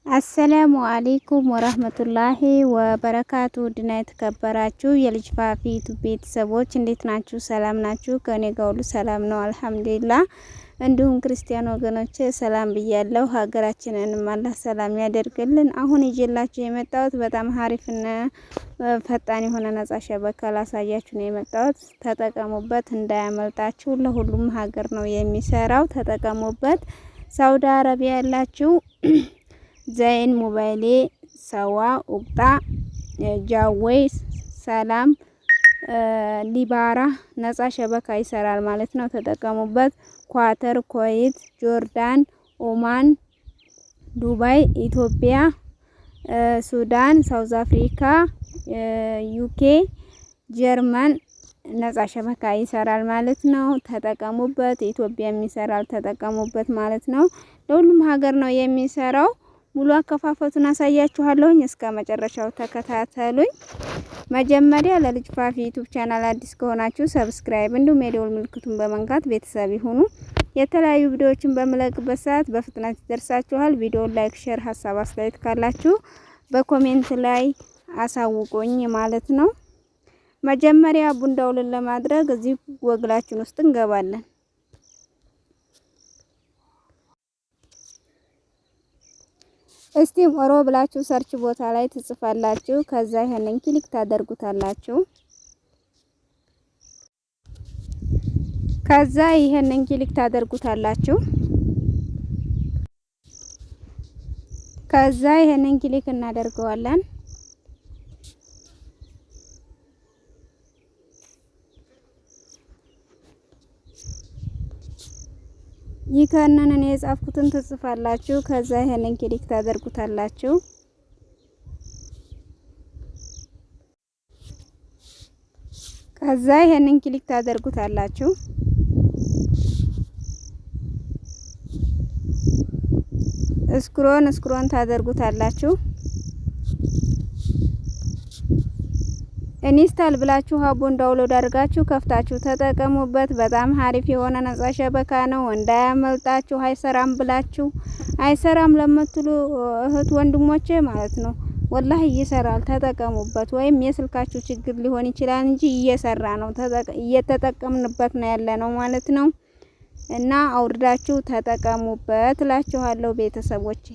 አሰላሙ አለይኩም ወራህመቱላሂ ወበረካቱ ድና የተከበራችሁ የልጅ ፋፊ ቤተሰቦች እንዴት ናችሁ? ሰላም ናችሁ? ከኔ ጋር ሁሉ ሰላም ነው አልሐምዱሊላህ። እንዲሁም ክርስቲያን ወገኖቼ ሰላም ብያለሁ። ሀገራችንን አላህ ሰላም ያደርግልን። አሁን ይዤላችሁ የመጣሁት በጣም ሀሪፍና ፈጣን የሆነ ነጻ ሸበካ ላሳያችሁ ነው የመጣሁት። ተጠቀሙበት እንዳያመልጣችሁ። ለሁሉም ሀገር ነው የሚሰራው። ተጠቀሙበት። ሳውዲ አረቢያ ያላችሁ ዘይን ሞባይሌ ሰዋ ኡቅጣ ጃዌይ ሰላም ሊባራ ነጻ ሸበካ ይሰራል ማለት ነው። ተጠቀሙበት። ኳተር፣ ኩዌት፣ ጆርዳን፣ ኦማን፣ ዱባይ፣ ኢትዮጵያ፣ ሱዳን፣ ሳውዝ አፍሪካ፣ ዩኬ፣ ጀርመን ነጻ ሸበካ ይሰራል ማለት ነው። ተጠቀሙበት። ኢትዮጵያም ይሰራል ተጠቀሙበት ማለት ነው። ለሁሉም ሀገር ነው የሚሰራው። ሙሉ አከፋፈቱን አሳያችኋለሁኝ። እስከ መጨረሻው ተከታተሉኝ። መጀመሪያ ለልጅ ፋፊ ዩቲዩብ ቻናል አዲስ ከሆናችሁ ሰብስክራይብ እንዲሁም የደወል ምልክቱን በመንካት ቤተሰብ ይሁኑ። የተለያዩ ቪዲዮዎችን በመለቅበት ሰዓት በፍጥነት ይደርሳችኋል። ቪዲዮ ላይክ፣ ሼር፣ ሀሳብ አስተያየት ካላችሁ በኮሜንት ላይ አሳውቁኝ ማለት ነው። መጀመሪያ ቡንዳውልን ለማድረግ እዚህ ጎግላችን ውስጥ እንገባለን። እስቲም ኦሮ ብላችሁ ሰርች ቦታ ላይ ትጽፋላችሁ። ከዛ ይሄንን ክሊክ ታደርጉታላችሁ። ከዛ ይሄንን ክሊክ እናደርገዋለን። ይከነን እኔ የጻፍኩትን ትጽፋላችሁ። ከዛ ይሄንን ክሊክ ታደርጉታላችሁ። እስክሮን ታደርጉታላችሁ። ኢንስታል ብላችሁ አቦን ዳውንሎድ አድርጋችሁ ከፍታችሁ ተጠቀሙበት። በጣም ሀሪፍ የሆነ ነጻ ሸበካ ነው። እንዳያመልጣችሁ። አይሰራም ብላችሁ አይሰራም ለምትሉ እህት ወንድሞቼ ማለት ነው ወላሂ ይሰራል። ተጠቀሙበት። ወይም የስልካችሁ ችግር ሊሆን ይችላል እንጂ እየሰራ ነው። እየተጠቀምንበት ነው ያለ ነው ማለት ነው። እና አውርዳችሁ ተጠቀሙበት እላችኋለሁ ቤተሰቦቼ።